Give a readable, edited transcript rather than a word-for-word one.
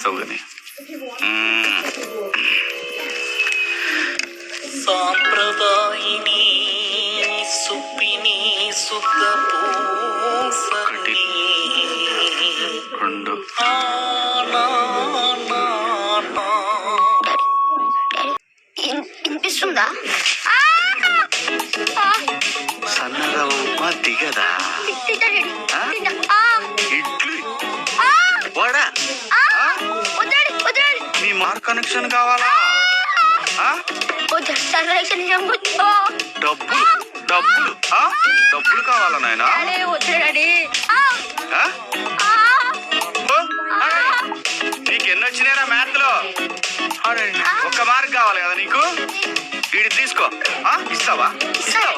చేస్తావు కానీ సాంప్రదాయిని సుప్పిని సుఖ ఒకటి రెండు వినిపిస్తుందా? సన్నగా ఉప్మా దిగదా ఇడ్లీ వడా మీ మార్క్ కనెక్షన్ కావాలా డబ్బులు డబ్బులు డబ్బులు కావాలా నాయనా నీకు ఎన్ని వచ్చినాయిరా మ్యాథ్ లో ఒక్క మార్క్ కావాలి కదా నీకు వీడి తీసుకో ఇస్తావా ఇస్తావా